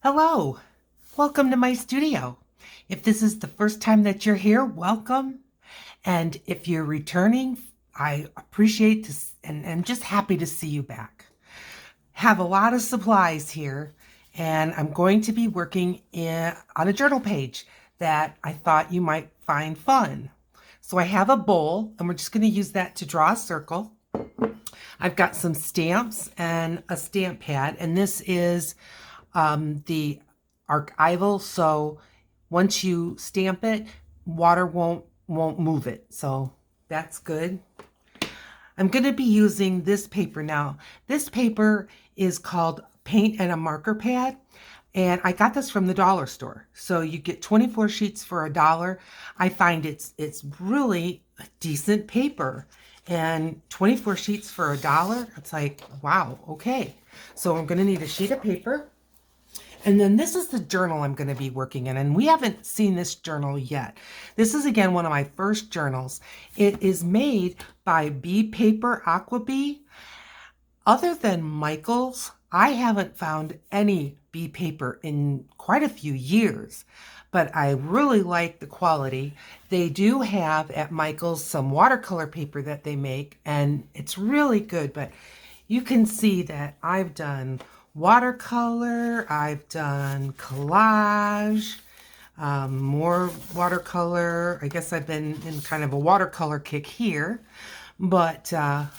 Hello, welcome to my studio. If this is the first time that you're here, welcome. And if you're returning, I appreciate this and I'm just happy to see you back. Have a lot of supplies here, and I'm going to be working on a journal page that I thought you might find fun. So I have a bowl, and we're just going to use that to draw a circle. I've got some stamps and a stamp pad, and this is the archival, so once you stamp it, water won't move it, so that's good. I'm going to be using this paper now. This paper is called Paint and a Marker Pad, and I got this from the dollar store. So you get 24 sheets for $1. I find it's really a decent paper, and 24 sheets for $1. It's like, wow, okay. So I'm going to need a sheet of paper. And then this is the journal I'm going to be working in, and we haven't seen this journal yet. This is, again, one of my first journals. It is made by Bee Paper Aqua Bee. Other than Michael's, I haven't found any bee paper in quite a few years, but I really like the quality. They do have at Michael's some watercolor paper that they make, and it's really good, but you can see that I've done watercolor, I've done collage, more watercolor. I guess I've been in kind of a watercolor kick here, but I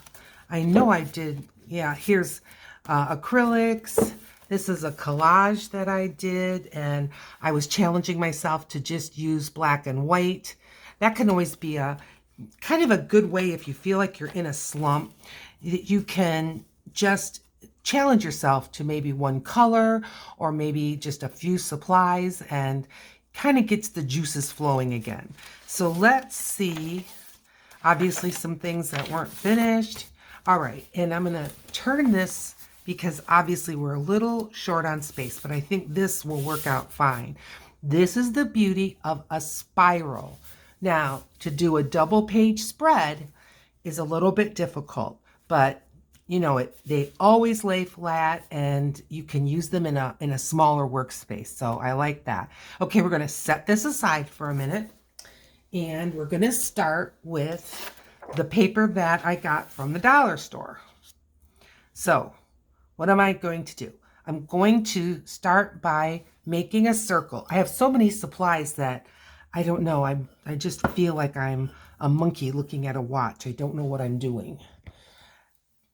know I did, yeah, here's acrylics. This is a collage that I did, and I was challenging myself to just use black and white. That can always be a kind of a good way if you feel like you're in a slump. You can just challenge yourself to maybe one color or maybe just a few supplies, and kind of gets the juices flowing again. So let's see, obviously some things that weren't finished. All right, and I'm going to turn this because obviously we're a little short on space, but I think this will work out fine. This is the beauty of a spiral. Now, to do a double page spread is a little bit difficult, but you know, they always lay flat, and you can use them in a smaller workspace. So I like that. Okay, we're going to set this aside for a minute, and we're going to start with the paper that I got from the dollar store. So what am I going to do? I'm going to start by making a circle. I have so many supplies that I don't know. I just feel like I'm a monkey looking at a watch. I don't know what I'm doing.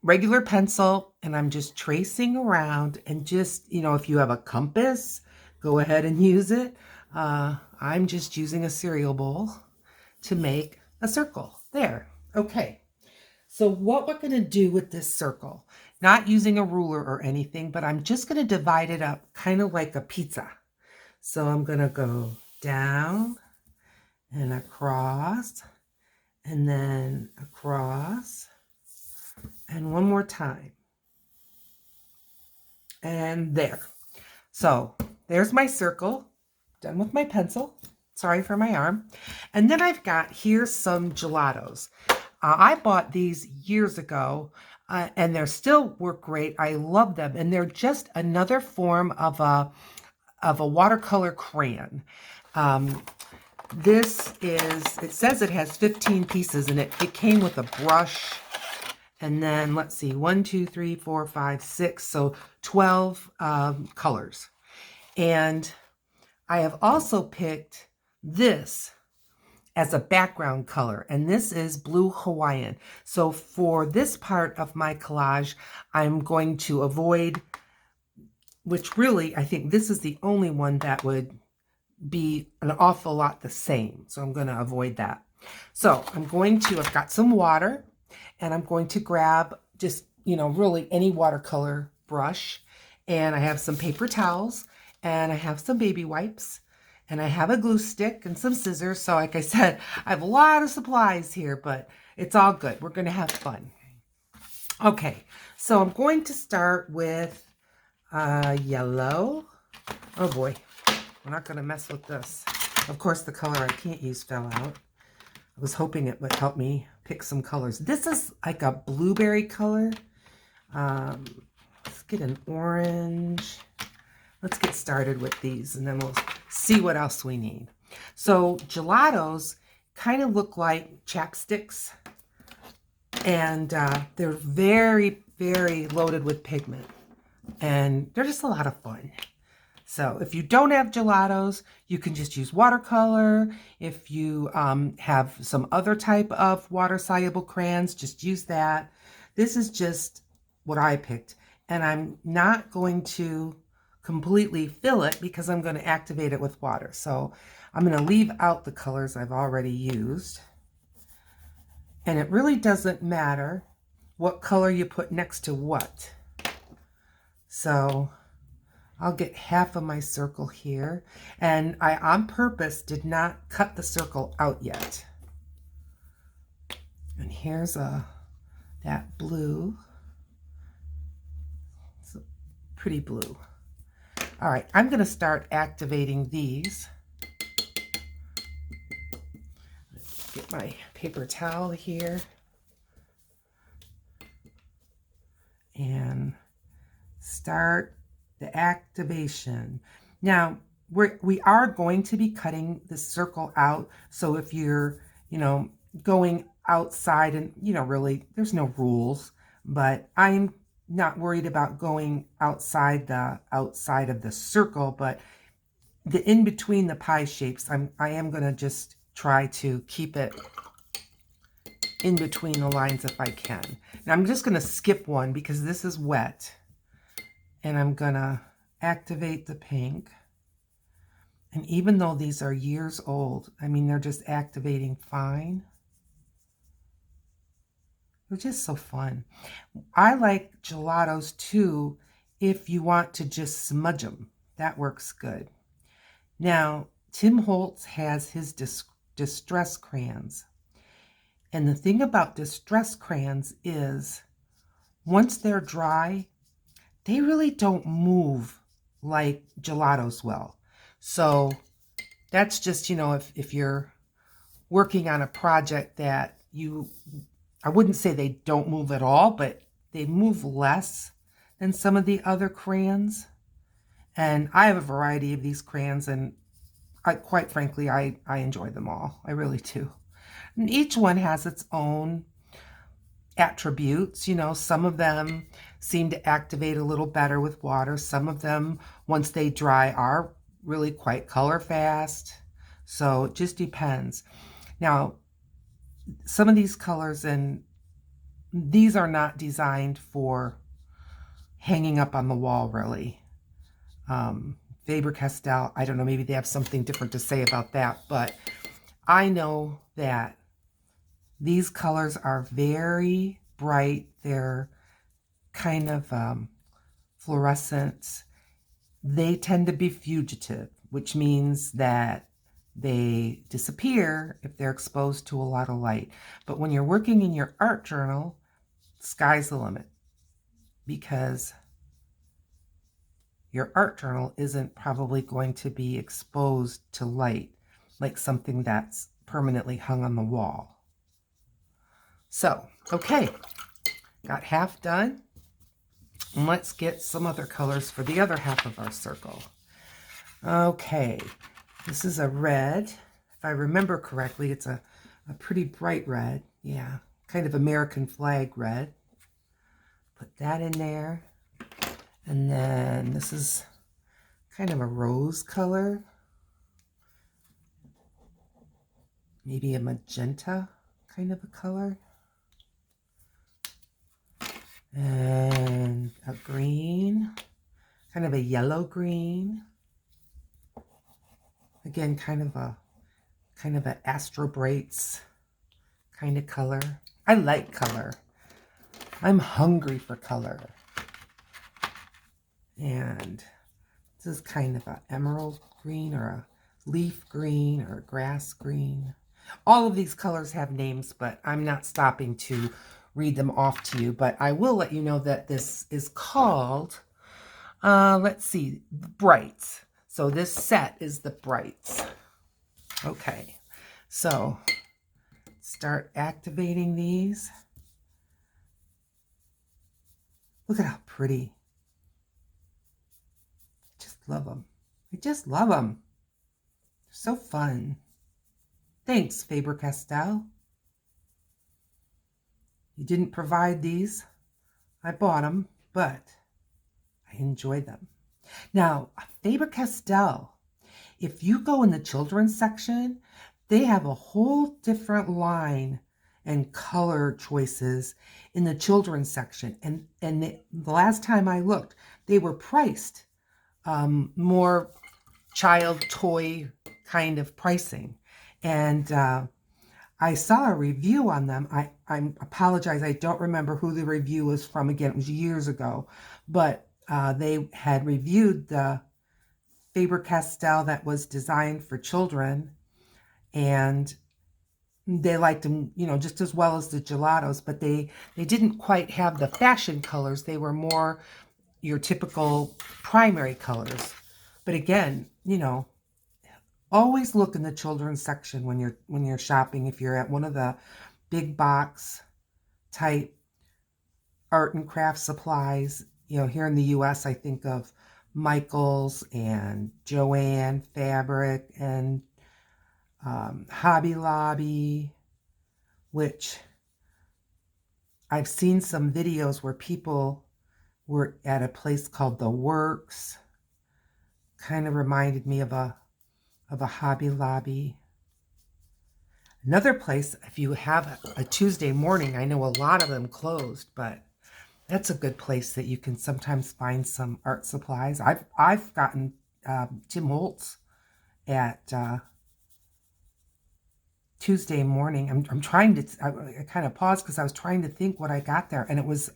Regular pencil, and I'm just tracing around, and just, you know, if you have a compass, go ahead and use it. I'm just using a cereal bowl to make a circle. There. Okay. So what we're going to do with this circle, not using a ruler or anything, but I'm just going to divide it up kind of like a pizza. So I'm going to go down and across, and then across, and one more time. And there. So there's my circle. Done with my pencil. Sorry for my arm. And then I've got, here's some gelatos. I bought these years ago, and they still work great. I love them. And they're just another form of a watercolor crayon. This is, it says it has 15 pieces, and it came with a brush. And then let's see, 1, 2, 3, 4, 5, 6, so 12 colors. And I have also picked this as a background color, and this is Blue Hawaiian. So for this part of my collage, I'm going to avoid, which really, I think this is the only one that would be an awful lot the same. So I'm going to avoid that. So I'm going to, I've got some water, and I'm going to grab just, you know, really any watercolor brush. And I have some paper towels, and I have some baby wipes, and I have a glue stick and some scissors. So like I said, I have a lot of supplies here, but it's all good. We're going to have fun. Okay, so I'm going to start with yellow. Oh boy, we're not going to mess with this. Of course, the color I can't use fell out. I was hoping it would help me pick some colors. This is like a blueberry color. Let's get an orange. let's get started with these and then we'll see what else we need. So gelatos kind of look like chapsticks, and they're very, very loaded with pigment, and they're just a lot of fun. So if you don't have gelatos, you can just use watercolor. If you have some other type of water-soluble crayons, just use that. This is just what I picked, and I'm not going to completely fill it because I'm going to activate it with water. So I'm going to leave out the colors I've already used. And it really doesn't matter what color you put next to what. So I'll get half of my circle here. And I, on purpose, did not cut the circle out yet. And here's that blue. It's a pretty blue. All right, I'm going to start activating these. Get my paper towel here. And start the activation. Now, we are going to be cutting the circle out. So if you're, going outside and, really, there's no rules, but I'm not worried about going outside of the circle, but the in between the pie shapes, I am going to just try to keep it in between the lines if I can. Now I'm just going to skip one because this is wet, and I'm going to activate the pink. And even though these are years old, I mean, they're just activating fine. They're just so fun. I like gelatos too if you want to just smudge them. That works good. Now, Tim Holtz has his distress crayons. And the thing about distress crayons is once they're dry, they really don't move like gelatos will. So that's just, if you're working on a project that I wouldn't say they don't move at all, but they move less than some of the other crayons. And I have a variety of these crayons, and quite frankly, I enjoy them all. I really do. And each one has its own attributes. Some of them seem to activate a little better with water. Some of them, once they dry, are really quite color fast. So it just depends. Now, some of these colors, and these are not designed for hanging up on the wall, really. Faber-Castell, I don't know, maybe they have something different to say about that, but I know that these colors are very bright. They're kind of fluorescent. They tend to be fugitive, which means that they disappear if they're exposed to a lot of light. But when you're working in your art journal, sky's the limit, because your art journal isn't probably going to be exposed to light like something that's permanently hung on the wall. So, okay, got half done. And let's get some other colors for the other half of our circle. Okay, this is a red. If I remember correctly, it's a pretty bright red. Yeah, kind of American flag red. Put that in there. And then this is kind of a rose color. Maybe a magenta kind of a color. And a green, kind of a yellow green. Again, kind of an Astro Brights kind of color. I like color. I'm hungry for color. And this is kind of an emerald green, or a leaf green, or a grass green. All of these colors have names, but I'm not stopping to read them off to you. But I will let you know that this is called, let's see, Brights. So this set is the Brights. Okay, so start activating these. Look at how pretty. Just love them. I just love them. They're so fun. Thanks, Faber-Castell. You didn't provide these. I bought them, but I enjoy them. Now, Faber-Castell, if you go in the children's section, they have a whole different line and color choices in the children's section. And the last time I looked, they were priced more child toy kind of pricing. And I saw a review on them. I apologize. I don't remember who the review was from. Again, it was years ago. But they had reviewed the Faber-Castell that was designed for children. And they liked them, you know, just as well as the gelatos. But they didn't quite have the fashion colors. They were more your typical primary colors. But again, you know, always look in the children's section when you're shopping. If you're at one of the big box type art and craft supplies, you know, here in the US, I think of Michael's and Joann Fabric and Hobby Lobby, which I've seen some videos where people were at a place called The Works. Kind of reminded me of a Hobby Lobby. Another place, if you have a Tuesday morning, I know a lot of them closed, but that's a good place that you can sometimes find some art supplies. I've gotten Tim Holtz at Tuesday morning. I'm trying to, I kind of paused because I was trying to think what I got there, and it was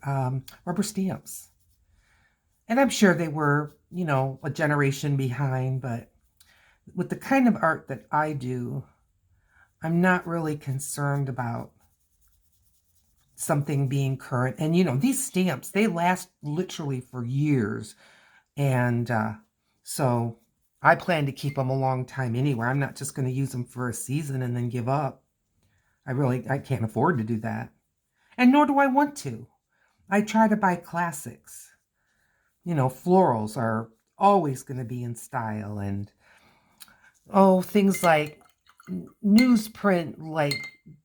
rubber stamps. And I'm sure they were, you know, a generation behind, but with the kind of art that I do, I'm not really concerned about something being current. And, you know, these stamps, they last literally for years. And so I plan to keep them a long time anyway. I'm not just going to use them for a season and then give up. I can't afford to do that. And nor do I want to. I try to buy classics. You know, florals are always going to be in style. And, oh, things like newsprint, like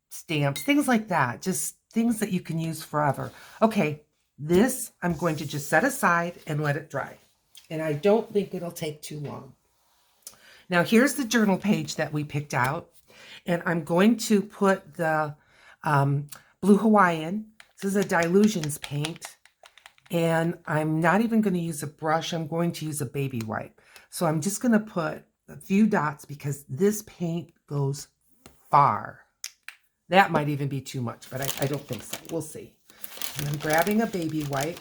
stamps, things like that. Just things that you can use forever. Okay, this I'm going to just set aside and let it dry. And I don't think it'll take too long. Now, here's the journal page that we picked out. And I'm going to put the Blue Hawaiian. This is a Dilutions paint. And I'm not even going to use a brush. I'm going to use a baby wipe. So I'm just going to put a few dots because this paint goes far. That might even be too much, but I don't think so. We'll see. And I'm grabbing a baby wipe.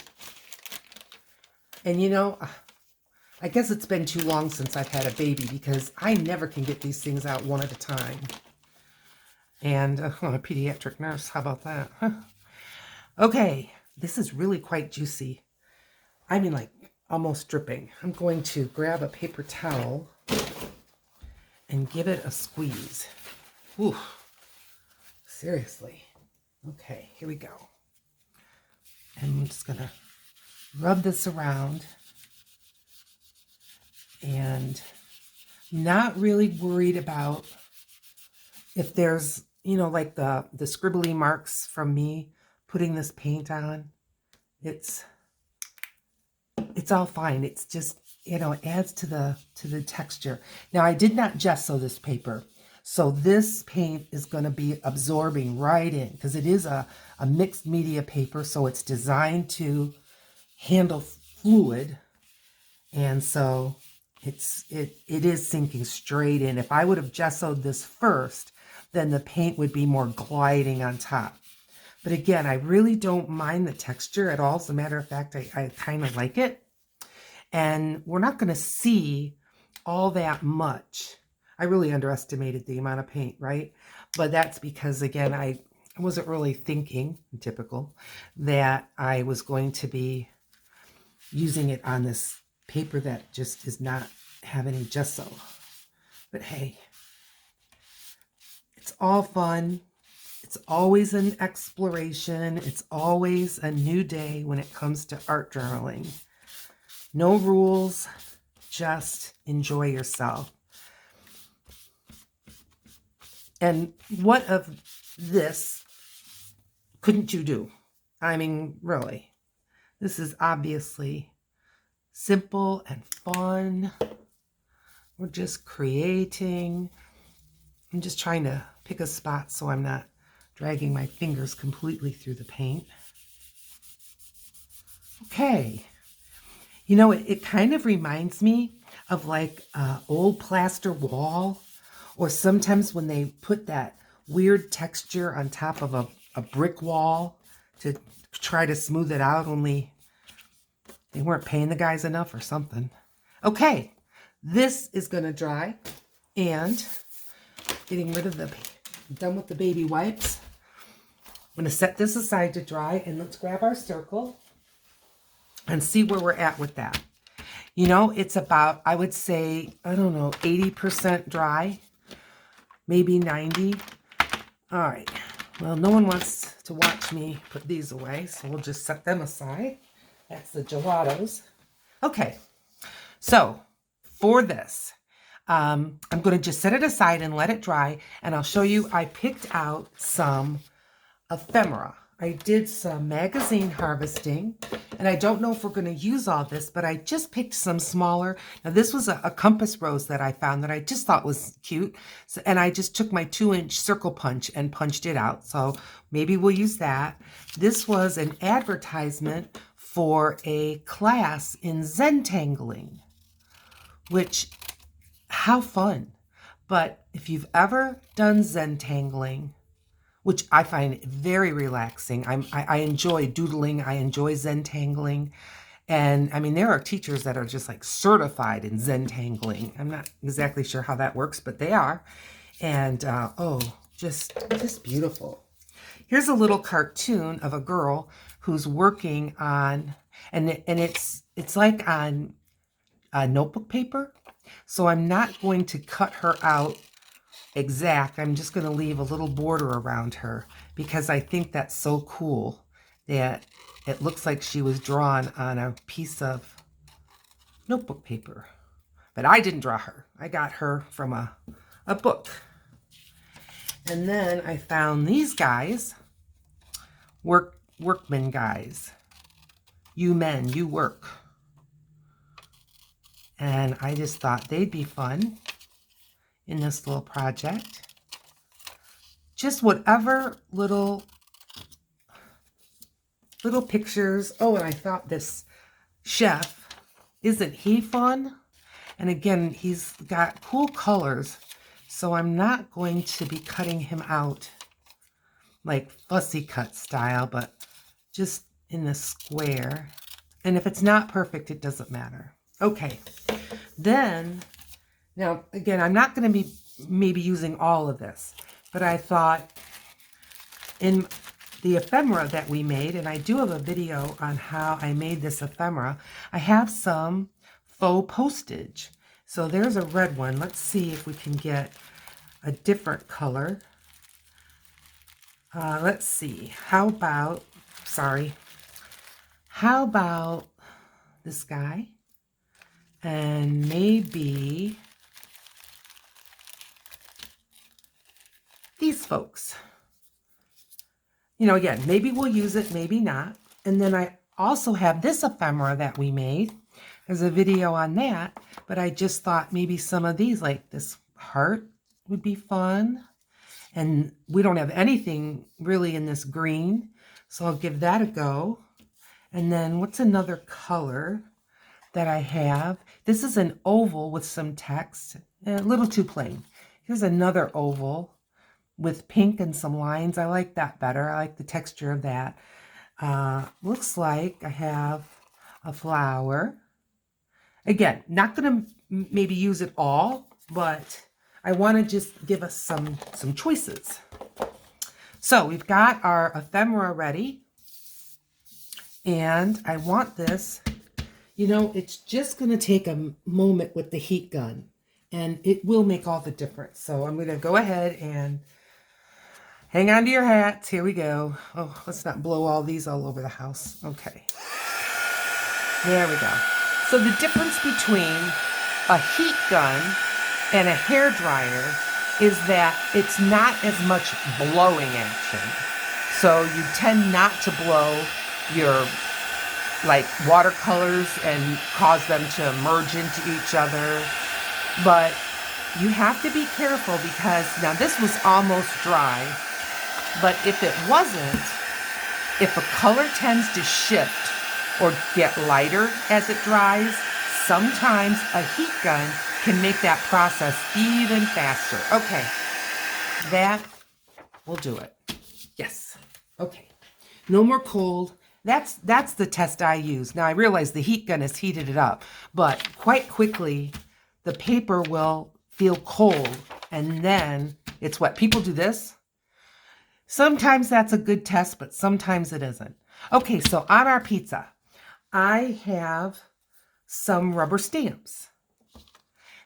And you know, I guess it's been too long since I've had a baby because I never can get these things out one at a time. And I'm a pediatric nurse. How about that? Huh? Okay, this is really quite juicy. I mean, like almost dripping. I'm going to grab a paper towel and give it a squeeze. Ooh, seriously. Okay, here we go. And I'm just going to rub this around. And not really worried about if there's, you know, like the scribbly marks from me putting this paint on. It's all fine. It's just, you know, it adds to the texture. Now, I did not gesso this paper. So this paint is going to be absorbing right in because it is a mixed media paper. So it's designed to handle fluid. And so it is sinking straight in. If I would have gessoed this first, then the paint would be more gliding on top. But again, I really don't mind the texture at all. As a matter of fact, I kind of like it. And we're not going to see all that much. I really underestimated the amount of paint, right? But that's because, again, I wasn't really thinking, typical, that I was going to be using it on this paper that just does not have any gesso. But hey, it's all fun. It's always an exploration. It's always a new day when it comes to art journaling. No rules, just enjoy yourself. And what of this couldn't you do? I mean, really, this is obviously simple and fun. We're just creating. I'm just trying to pick a spot so I'm not dragging my fingers completely through the paint. Okay. You know, it kind of reminds me of like an old plaster wall, or sometimes when they put that weird texture on top of a brick wall to try to smooth it out, only they weren't paying the guys enough or something. Okay, this is going to dry, and getting rid of the, done with the baby wipes. I'm going to set this aside to dry, and let's grab our circle and see where we're at with that. You know, it's about, I would say, I don't know, 80% dry, maybe 90. All right, well, no one wants to watch me put these away, so we'll just set them aside. That's the gelatos. Okay, so for this, I'm going to just set it aside and let it dry, and I'll show you. I picked out some ephemera. I did some magazine harvesting, and I don't know if we're going to use all this, but I just picked some smaller. Now, this was a compass rose that I found that I just thought was cute, so, and I just took my 2-inch circle punch and punched it out, so maybe we'll use that. This was an advertisement for a class in Zentangling, which, how fun. But if you've ever done Zentangling, which I find very relaxing. I enjoy doodling. I enjoy Zentangling. And I mean, there are teachers that are just like certified in Zentangling. I'm not exactly sure how that works, but they are. And oh, just beautiful. Here's a little cartoon of a girl who's working on, and it's like on notebook paper. So I'm not going to cut her out exact. I'm just going to leave a little border around her because I think that's so cool that it looks like she was drawn on a piece of notebook paper. But I didn't draw her. I got her from a book. And then I found these guys, workman guys. You men, you work. And I just thought they'd be fun in this little project. Just whatever little pictures. Oh, and I thought this chef, isn't he fun? And again, he's got cool colors, so I'm not going to be cutting him out like fussy cut style, but just in the square. And if it's not perfect, it doesn't matter. Okay, then, now, again, I'm not going to be maybe using all of this, but I thought in the ephemera that we made, and I do have a video on how I made this ephemera, I have some faux postage. So there's a red one. Let's see if we can get a different color. Let's see. How about this guy? And maybe these folks. You know, again, maybe we'll use it, maybe not. And then I also have this ephemera that we made. There's a video on that, but I just thought maybe some of these, like this heart, would be fun. And we don't have anything really in this green, so I'll give that a go. And then what's another color that I have? This is an oval with some text, a little too plain. Here's another oval with pink and some lines. I like that better. I like the texture of that. Looks like I have a flower. Again, not going to maybe use it all, but I want to just give us some choices. So we've got our ephemera ready. And I want this, you know, it's just going to take a moment with the heat gun. And it will make all the difference. So I'm going to go ahead and hang on to your hats. Here we go. Oh, let's not blow all these all over the house. Okay. There we go. So the difference between a heat gun and a hair dryer is that it's not as much blowing action. So you tend not to blow your like watercolors and cause them to merge into each other. But you have to be careful because now this was almost dry, but if it wasn't, if a color tends to shift or get lighter as it dries, sometimes a heat gun can make that process even faster. Okay, that will do it. Yes. Okay. No more cold. That's the test I use. Now I realize the heat gun has heated it up, but quite quickly the paper will feel cold and then it's wet. People do this. Sometimes that's a good test, but sometimes it isn't. Okay, so on our pizza, I have some rubber stamps.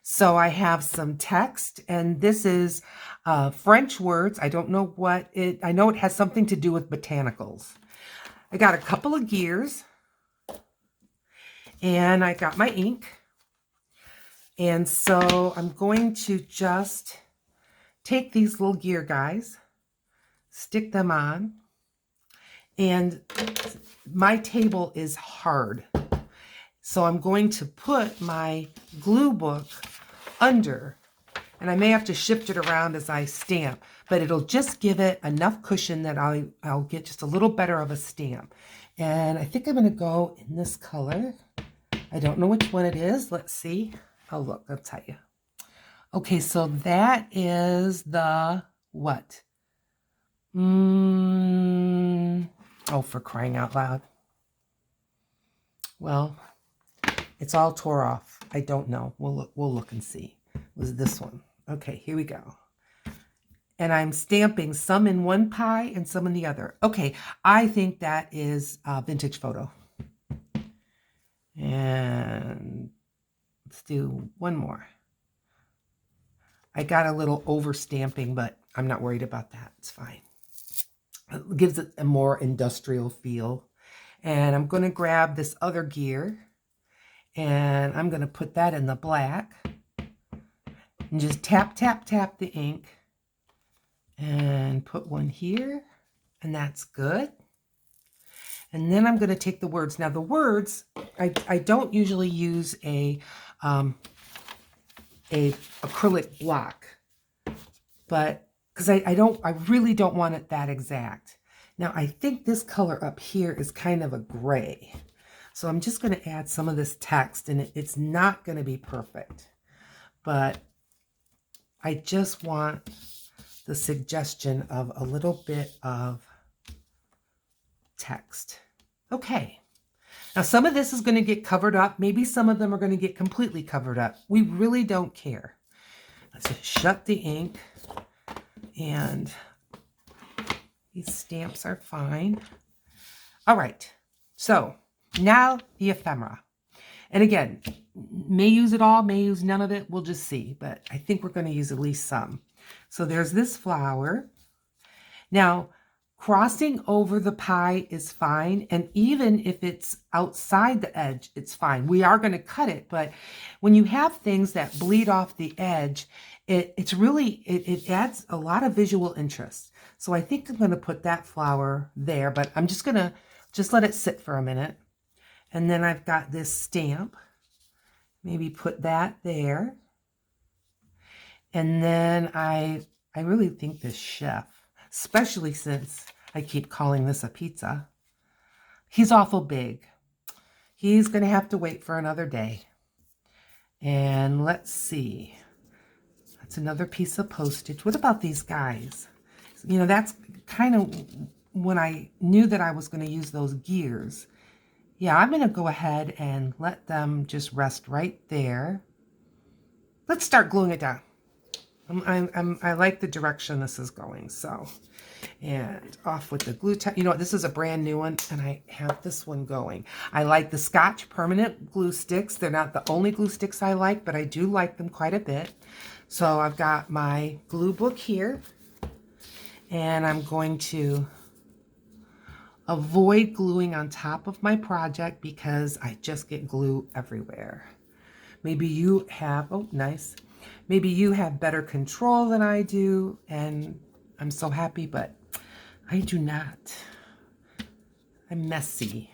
So I have some text, and this is French words. I don't know what I know it has something to do with botanicals. I got a couple of gears, and I got my ink. And so I'm going to just take these little gear guys, stick them on, and my table is hard. So I'm going to put my glue book under, and I may have to shift it around as I stamp, but it'll just give it enough cushion that I'll get just a little better of a stamp. And I think I'm going to go in this color. I don't know which one it is. Let's see. Oh, look, I'll tell you. Okay, so that is the what? Oh, for crying out loud. Well, it's all tore off. I don't know. We'll look and see. It was this one. Okay, here we go. And I'm stamping some in one pie and some in the other. Okay, I think that is a vintage photo. And let's do one more. I got a little over stamping, but I'm not worried about that. It's fine. It gives it a more industrial feel. And I'm going to grab this other gear and I'm going to put that in the black and just tap, tap, tap the ink and put one here, and that's good. And then I'm going to take the words. Now the words, I don't usually use a acrylic block, but because I really don't want it that exact. Now I think this color up here is kind of a gray. So I'm just going to add some of this text, and it's not going to be perfect, but I just want the suggestion of a little bit of text. Okay. Now some of this is going to get covered up. Maybe some of them are going to get completely covered up. We really don't care. Let's just shut the ink, and these stamps are fine. All right. So now the ephemera. And again, may use it all, may use none of it. We'll just see. But I think we're going to use at least some. So there's this flower. Now, crossing over the pie is fine. And even if it's outside the edge, it's fine. We are going to cut it. But when you have things that bleed off the edge, it adds a lot of visual interest. So I think I'm going to put that flower there. But I'm just going to let it sit for a minute. And then I've got this stamp. Maybe put that there. And then I really think this chef, especially since I keep calling this a pizza, he's awful big. He's going to have to wait for another day. And let's see. That's another piece of postage. What about these guys? You know, that's kind of when I knew that I was going to use those gears. Yeah, I'm going to go ahead and let them just rest right there. Let's start gluing it down. I like the direction this is going, so. And off with the glue. You know what, this is a brand new one, and I have this one going. I like the Scotch permanent glue sticks. They're not the only glue sticks I like, but I do like them quite a bit. So I've got my glue book here, and I'm going to avoid gluing on top of my project because I just get glue everywhere. Maybe you have, oh, nice. Maybe you have better control than I do, and I'm so happy, but I do not. I'm messy.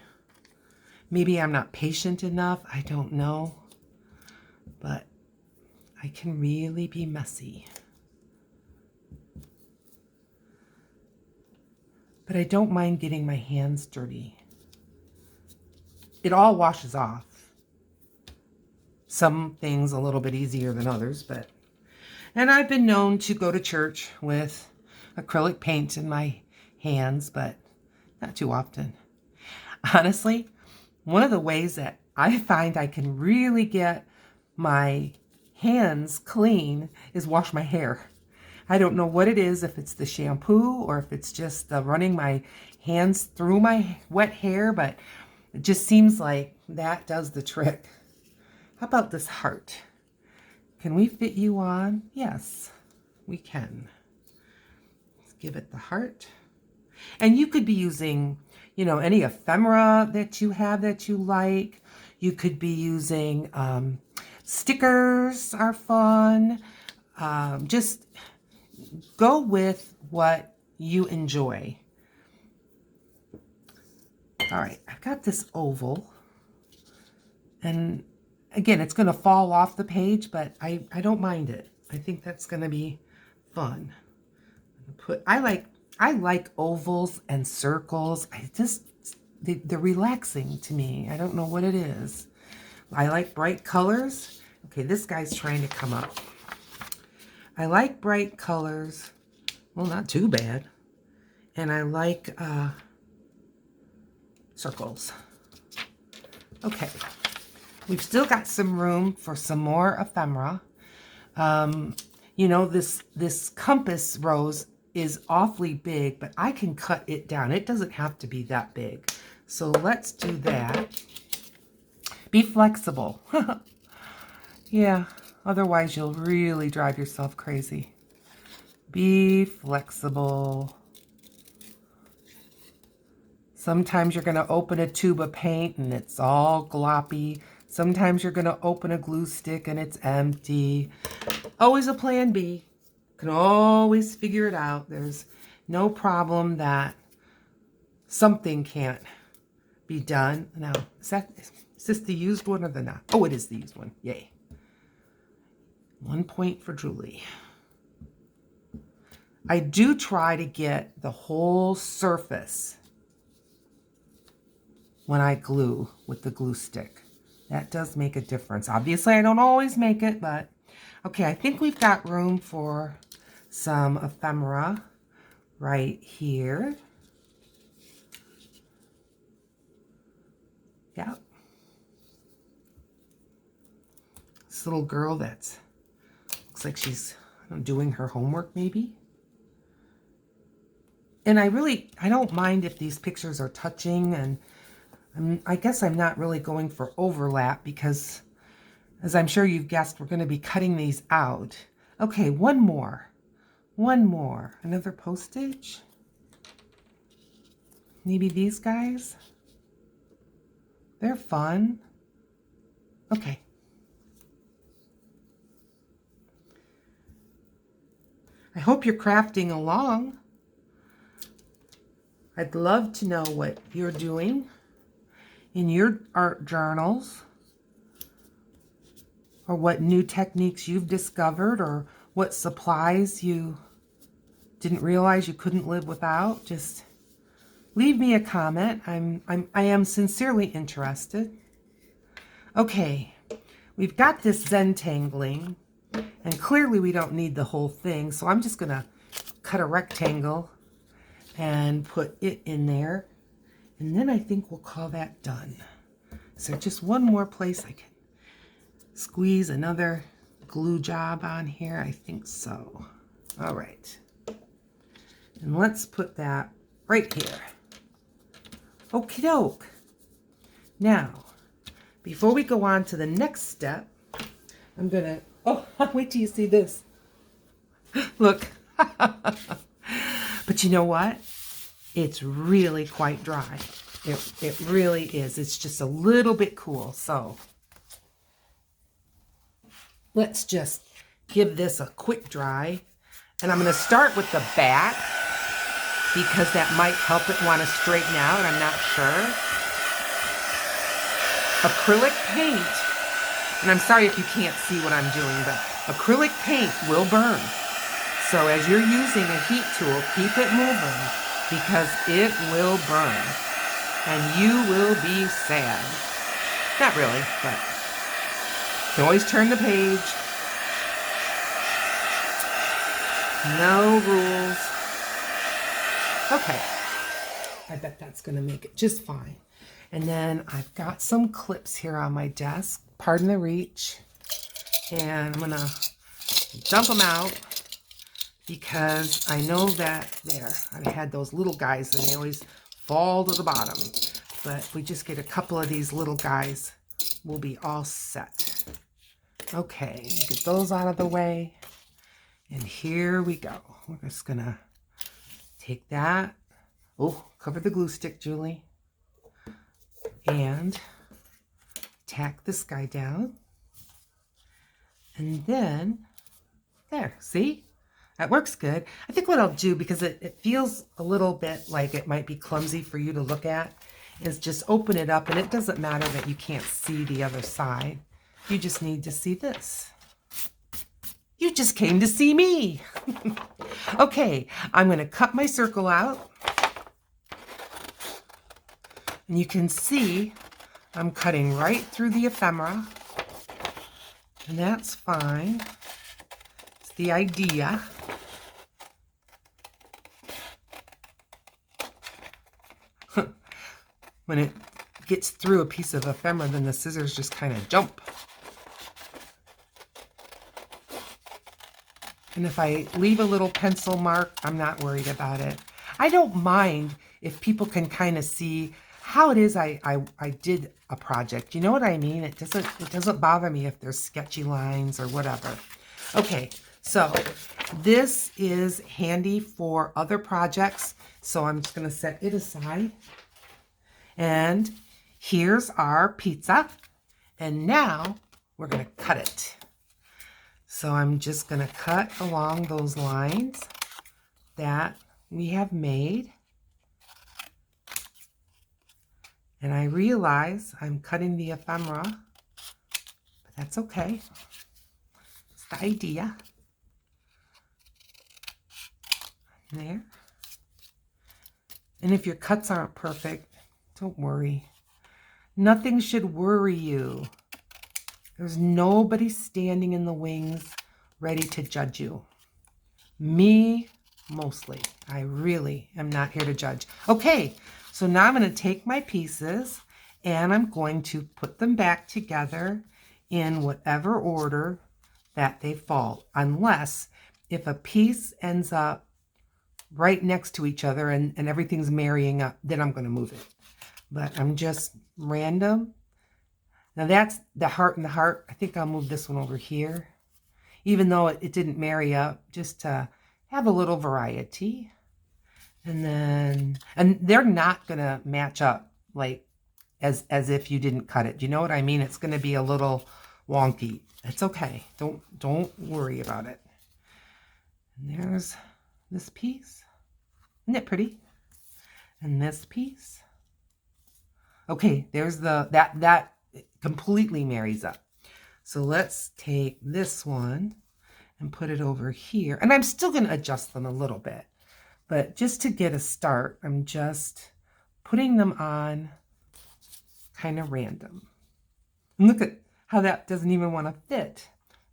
Maybe I'm not patient enough. I don't know. But I can really be messy. But I don't mind getting my hands dirty. It all washes off. Some things a little bit easier than others, but... And I've been known to go to church with acrylic paint in my hands, but not too often. Honestly, one of the ways that I find I can really get my hands clean is wash my hair. I don't know what it is, if it's the shampoo or if it's just running my hands through my wet hair, but it just seems like that does the trick. How about this heart? Can we fit you on? Yes, we can. Let's give it the heart. And you could be using, you know, any ephemera that you have that you like. You could be using stickers are fun. Just go with what you enjoy. All right, I've got this oval. And again, it's going to fall off the page, but I don't mind it. I think that's going to be fun. I like ovals and circles. They're relaxing to me. I don't know what it is. I like bright colors. Okay, this guy's trying to come up. I like bright colors. Well, not too bad. And I like circles. Okay. We've still got some room for some more ephemera. You know, this compass rose is awfully big, but I can cut it down. It doesn't have to be that big. So let's do that. Be flexible. Yeah, otherwise you'll really drive yourself crazy. Be flexible. Sometimes you're going to open a tube of paint and it's all gloppy. Sometimes you're going to open a glue stick and it's empty. Always a plan B. Can always figure it out. There's no problem that something can't be done. Now, is this the used one or the not? Oh, it is the used one. Yay. 1 point for Julie. I do try to get the whole surface when I glue with the glue stick. That does make a difference. Obviously, I don't always make it, but okay, I think we've got room for some ephemera right here. Yeah. This little girl that's looks like she's doing her homework maybe. And I don't mind if these pictures are touching, and I guess I'm not really going for overlap because, as I'm sure you've guessed, we're going to be cutting these out. Okay, one more. Another postage. Maybe these guys. They're fun. Okay. I hope you're crafting along. I'd love to know what you're doing in your art journals, or what new techniques you've discovered, or what supplies you didn't realize you couldn't live without. Just leave me a comment. I am sincerely interested. Okay, we've got this Zentangling, and clearly we don't need the whole thing, so I'm just gonna cut a rectangle and put it in there, and then I think we'll call that done. So just one more place I can squeeze another glue job on here. I think so. All right. And let's put that right here. Okie doke. Now, before we go on to the next step, I'm gonna, oh, wait till you see this. Look. But you know what? It's really quite dry. It really is. It's just a little bit cool. So let's just give this a quick dry. And I'm going to start with the back because that might help it want to straighten out. I'm not sure. Acrylic paint, and I'm sorry if you can't see what I'm doing, but acrylic paint will burn. So as you're using a heat tool, keep it moving because it will burn and you will be sad. Not really, but you can always turn the page. No rules. Okay, I bet that's gonna make it just fine. And then I've got some clips here on my desk, pardon the reach, and I'm gonna dump them out because I know that there, I had those little guys and they always fall to the bottom. But if we just get a couple of these little guys, we'll be all set. Okay, get those out of the way. And here we go. We're just gonna take that. Oh, cover the glue stick, Julie. And tack this guy down. And then, there, see? That works good. I think what I'll do, because it feels a little bit like it might be clumsy for you to look at, is just open it up, and it doesn't matter that you can't see the other side. You just need to see this. You just came to see me. Okay, I'm going to cut my circle out. And you can see I'm cutting right through the ephemera. And that's fine. It's the idea. When it gets through a piece of ephemera, then the scissors just kind of jump. And if I leave a little pencil mark, I'm not worried about it. I don't mind if people can kind of see how it is I did a project. You know what I mean? It doesn't bother me if there's sketchy lines or whatever. Okay, so this is handy for other projects. So I'm just going to set it aside. And here's our pizza. And now we're going to cut it. So I'm just going to cut along those lines that we have made. And I realize I'm cutting the ephemera, but that's okay. It's the idea. There. And if your cuts aren't perfect, don't worry. Nothing should worry you. There's nobody standing in the wings ready to judge you. Me, mostly. I really am not here to judge. Okay, so now I'm going to take my pieces and I'm going to put them back together in whatever order that they fall. Unless if a piece ends up right next to each other and everything's marrying up, then I'm going to move it. But I'm just random. Now that's the heart and the heart. I think I'll move this one over here. Even though it didn't marry up, just to have a little variety. And they're not going to match up like as if you didn't cut it. Do you know what I mean? It's going to be a little wonky. It's okay. Don't worry about it. And there's this piece. Isn't it pretty? And this piece. Okay, there's that completely marries up. So let's take this one and put it over here. And I'm still going to adjust them a little bit. But just to get a start, I'm just putting them on kind of random. And look at how that doesn't even want to fit.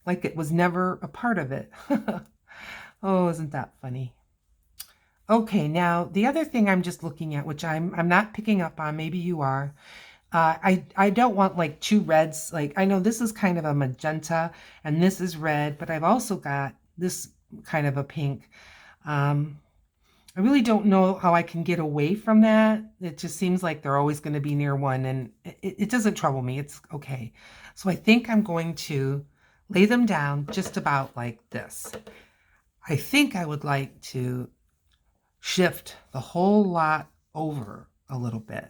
Like it was never a part of it. Oh, isn't that funny? Okay, now the other thing I'm just looking at, which I'm not picking up on, maybe you are, I don't want like two reds. Like I know this is kind of a magenta and this is red, but I've also got this kind of a pink. I really don't know how I can get away from that. It just seems like they're always going to be near one, and it doesn't trouble me. It's okay. So I think I'm going to lay them down just about like this. I think I would like to shift the whole lot over a little bit.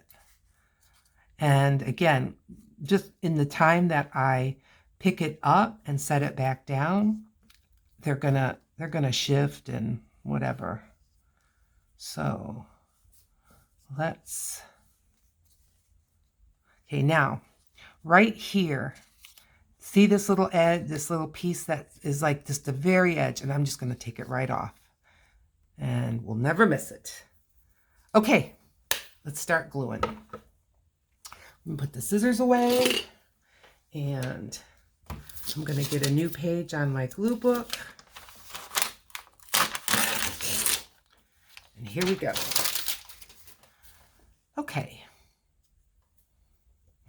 And again, just in the time that I pick it up and set it back down, they're gonna shift and whatever. So let's, okay, now right here, see this little edge, this little piece that is like just the very edge, and I'm just going to take it right off and we'll never miss it. Okay, let's start gluing. I'm going to put the scissors away and I'm going to get a new page on my glue book. And here we go. Okay.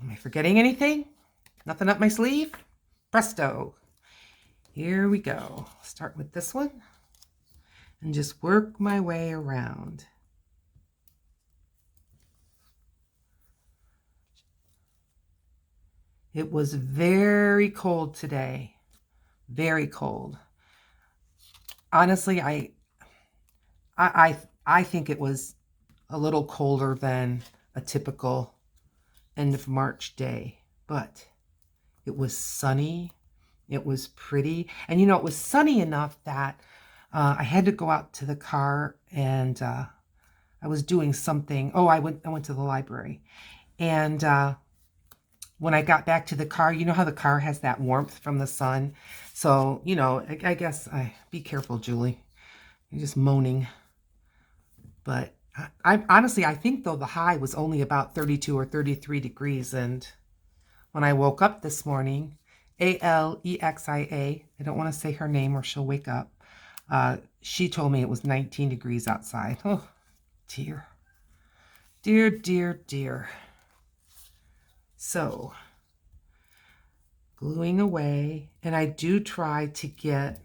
Am I forgetting anything? Nothing up my sleeve? Presto. Here we go. Start with this one and just work my way around. It was very cold today. Very cold. Honestly, I think it was a little colder than a typical end of March day, but it was sunny. It was pretty. And you know, it was sunny enough that I had to go out to the car and I was doing something. Oh, I went to the library. And when I got back to the car, you know how the car has that warmth from the sun? So, you know, I guess be careful, Julie. You're just moaning. But I honestly, I think though the high was only about 32 or 33 degrees. And when I woke up this morning, Alexia, I don't want to say her name or she'll wake up. She told me it was 19 degrees outside. Oh, dear. Dear, dear, dear. So, gluing away, and I do try to get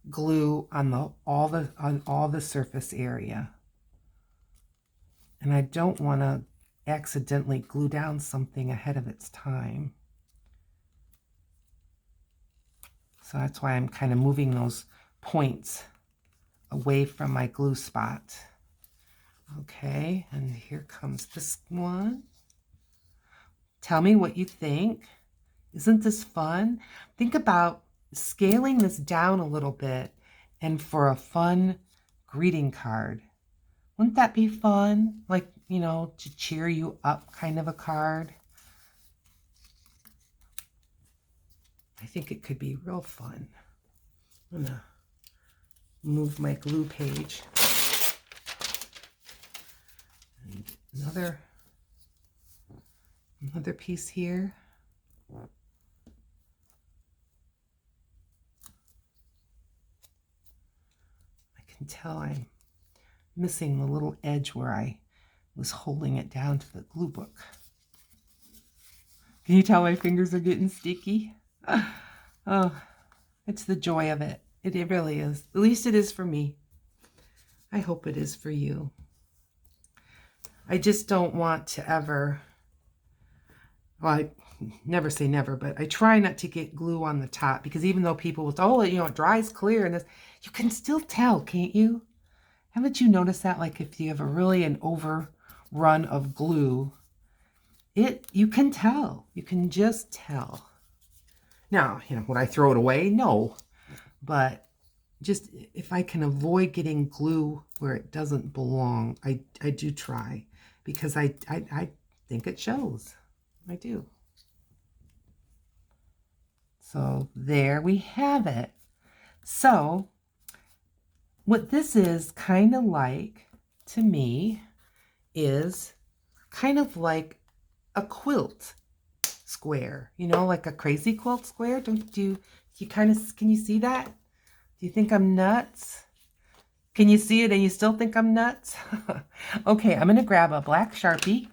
glue on all the surface area. And I don't want to accidentally glue down something ahead of its time. So that's why I'm kind of moving those points away from my glue spot. Okay, and here comes this one. Tell me what you think. Isn't this fun? Think about scaling this down a little bit and for a fun greeting card. Wouldn't that be fun? Like, you know, to cheer you up kind of a card. I think it could be real fun. I'm gonna move my glue page. And another piece here. I can tell I'm missing the little edge where I was holding it down to the glue book. Can you tell my fingers are getting sticky? Oh, it's the joy of it. It really is. At least it is for me. I hope it is for you. I just don't want to ever, well, I never say never, but I try not to get glue on the top because even though people will say, oh, you know, it dries clear and this, you can still tell, can't you? Haven't you noticed that? Like if you have an overrun of glue, you can tell. You can just tell. Now, you know, would I throw it away? No. But just if I can avoid getting glue where it doesn't belong, I do try because I think it shows. I do. So there we have it. So what this is kind of like to me is kind of like a quilt square, you know, like a crazy quilt square. Can you see that? Do you think I'm nuts? Can you see it and you still think I'm nuts? Okay, I'm going to grab a black Sharpie.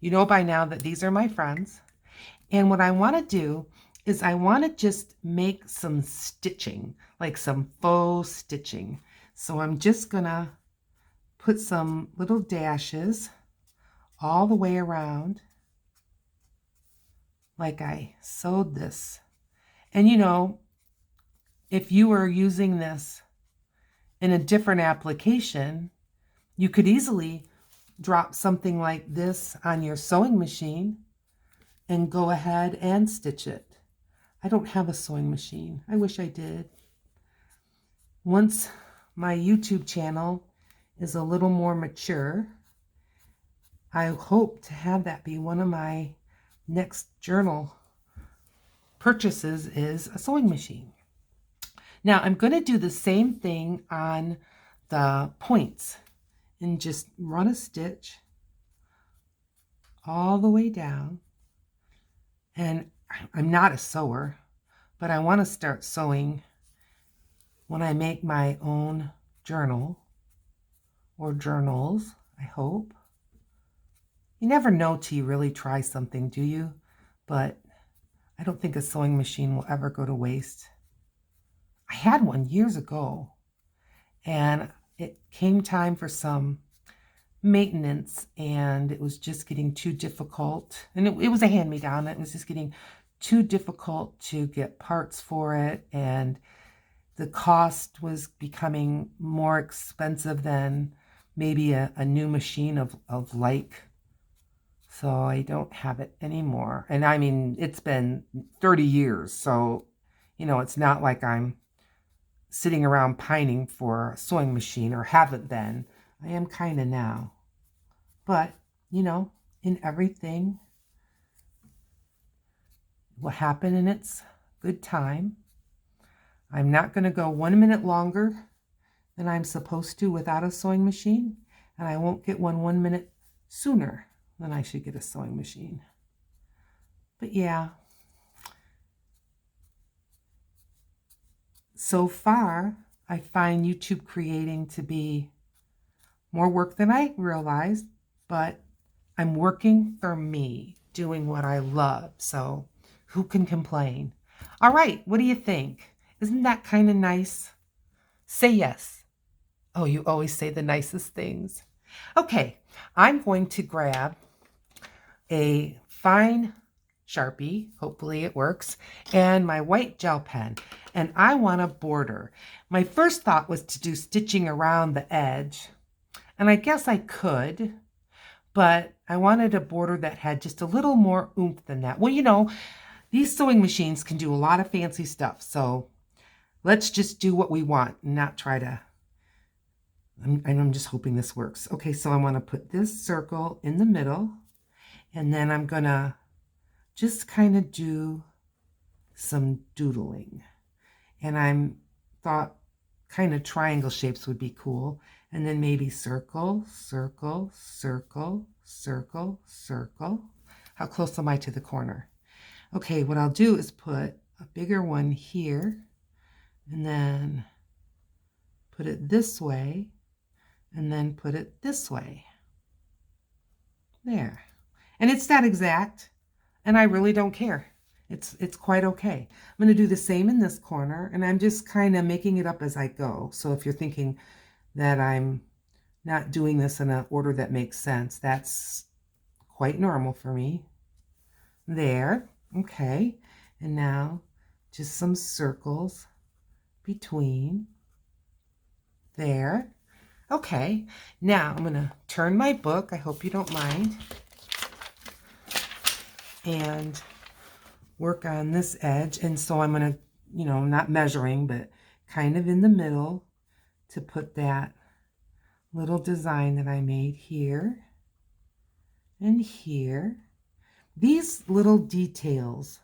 You know by now that these are my friends. And what I want to do is I want to just make some stitching, like some faux stitching. So I'm just going to put some little dashes all the way around like I sewed this. And you know, if you were using this in a different application, you could easily drop something like this on your sewing machine and go ahead and stitch it. I don't have a sewing machine. I wish I did. Once my YouTube channel is a little more mature, I hope to have that be one of my next journal purchases, is a sewing machine. Now I'm going to do the same thing on the points and just run a stitch all the way down. And I'm not a sewer, but I want to start sewing when I make my own journal or journals, I hope. You never know till you really try something, do you? But I don't think a sewing machine will ever go to waste. I had one years ago, and it came time for some maintenance, and it was just getting too difficult. And it was a hand-me-down. It was just getting too difficult to get parts for it, and the cost was becoming more expensive than maybe a new machine of like. So I don't have it anymore. And I mean, it's been 30 years, so, you know, it's not like I'm sitting around pining for a sewing machine, or haven't been. I am kind of now. But, you know, in everything, will happen in its good time. I'm not going to go 1 minute longer than I'm supposed to without a sewing machine, and I won't get 1 minute sooner than I should get a sewing machine. But yeah, so far I find YouTube creating to be more work than I realized, but I'm working for me, doing what I love, so who can complain? All right, what do you think? Isn't that kind of nice? Say yes. Oh, you always say the nicest things. Okay, I'm going to grab a fine Sharpie, hopefully it works, and my white gel pen, and I want a border. My first thought was to do stitching around the edge, and I guess I could, but I wanted a border that had just a little more oomph than that. Well, you know, these sewing machines can do a lot of fancy stuff, so let's just do what we want and not try to... I'm just hoping this works. Okay, so I want to put this circle in the middle, and then I'm going to just kind of do some doodling. And I'm thought kind of triangle shapes would be cool. And then maybe circle, circle, circle, circle, circle. How close am I to the corner? Okay, what I'll do is put a bigger one here, and then put it this way, and then put it this way. There. And it's that exact, and I really don't care. It's quite okay. I'm going to do the same in this corner, and I'm just kind of making it up as I go. So if you're thinking that I'm not doing this in an order that makes sense, that's quite normal for me. There. Okay. And now just some circles between. There. Okay. Now I'm going to turn my book. I hope you don't mind. And work on this edge. And so I'm going to, you know, not measuring, but kind of in the middle to put that little design that I made here and here. These little details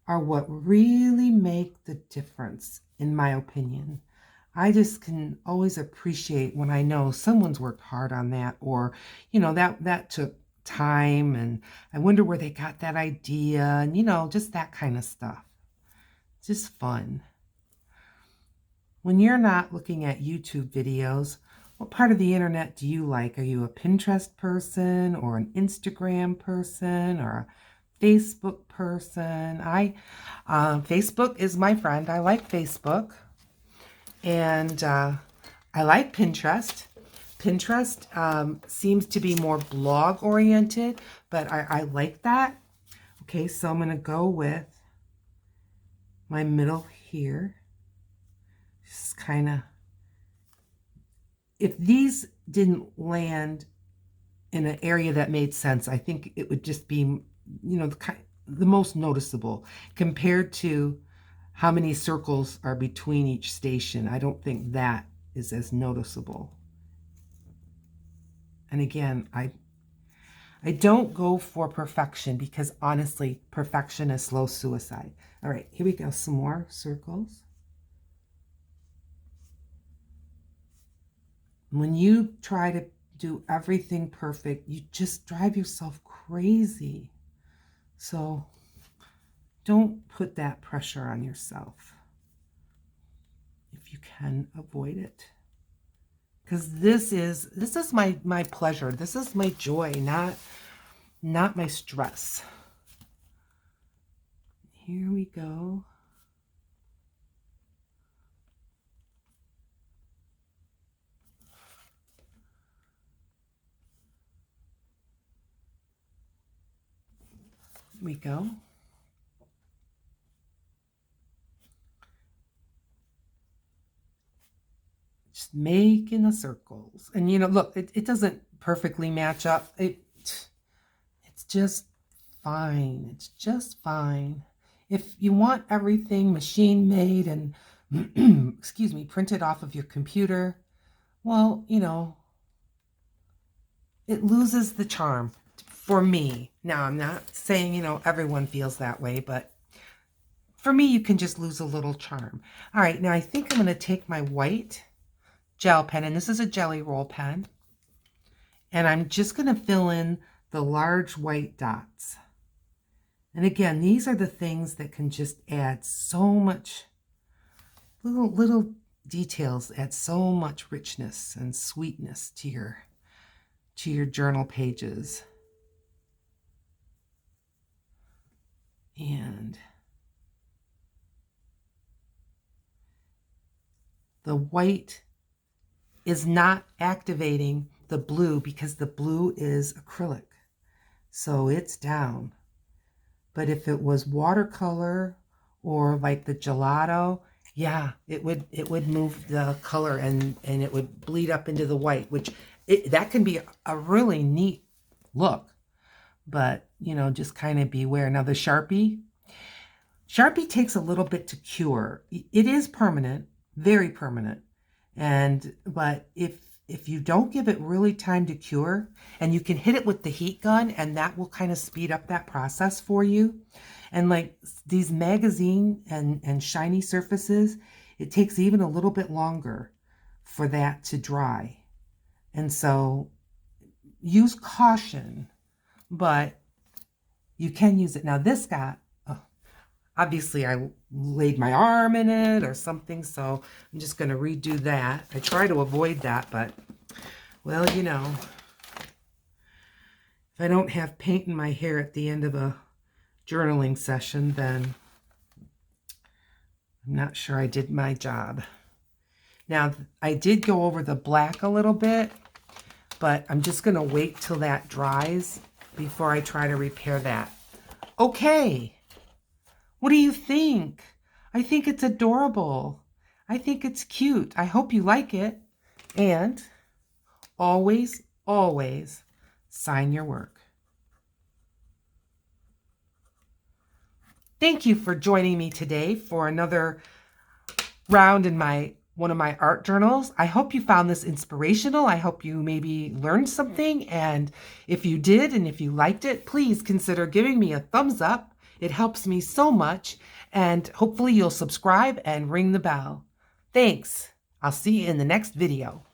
are what really make the difference, in my opinion. I just can always appreciate when I know someone's worked hard on that, or, you know, that took time, and I wonder where they got that idea, and, you know, just that kind of stuff. It's just fun. When you're not looking at YouTube videos, what part of the internet do you like? Are you a Pinterest person, or an Instagram person, or a Facebook person? Facebook is my friend. I like Facebook. And I like Pinterest. Pinterest seems to be more blog oriented, but I like that. Okay, so I'm going to go with my middle here. Just kind of, if these didn't land in an area that made sense, I think it would just be, you know, the most noticeable compared to how many circles are between each station. I don't think that is as noticeable. And again, I don't go for perfection because honestly, perfection is slow suicide. All right, here we go. Some more circles. When you try to do everything perfect, you just drive yourself crazy. So don't put that pressure on yourself if you can avoid it. Because this is my pleasure. This is my joy, not my stress. Here we go. Here we go. Just making the circles. And you know, look, it doesn't perfectly match up. It's just fine. It's just fine. If you want everything machine made and excuse me, printed off of your computer, well, you know, it loses the charm for me. Now, I'm not saying, you know, everyone feels that way, but for me, you can just lose a little charm. All right, now I think I'm going to take my white gel pen, and this is a jelly roll pen, and I'm just going to fill in the large white dots. And again, these are the things that can just add so much, little details add so much richness and sweetness to your journal pages. And the white is not activating the blue because the blue is acrylic. So it's down. But if it was watercolor or like the gelato, yeah, it would move the color and it would bleed up into the white, which that can be a really neat look. But, you know, just kind of beware. Now the Sharpie takes a little bit to cure. It is permanent, very permanent. But if you don't give it really time to cure, and you can hit it with the heat gun, and that will kind of speed up that process for you. And like these magazine and shiny surfaces, it takes even a little bit longer for that to dry. And so use caution, but you can use it. Now this got, obviously I laid my arm in it or something, so I'm just going to redo that. I try to avoid that, but, well, you know, if I don't have paint in my hair at the end of a journaling session, then I'm not sure I did my job. Now, I did go over the black a little bit, but I'm just going to wait till that dries before I try to repair that. Okay. What do you think? I think it's adorable. I think it's cute. I hope you like it. And always, always sign your work. Thank you for joining me today for another round in one of my art journals. I hope you found this inspirational. I hope you maybe learned something. And if you did, and if you liked it, please consider giving me a thumbs up. It helps me so much. And hopefully you'll subscribe and ring the bell. Thanks. I'll see you in the next video.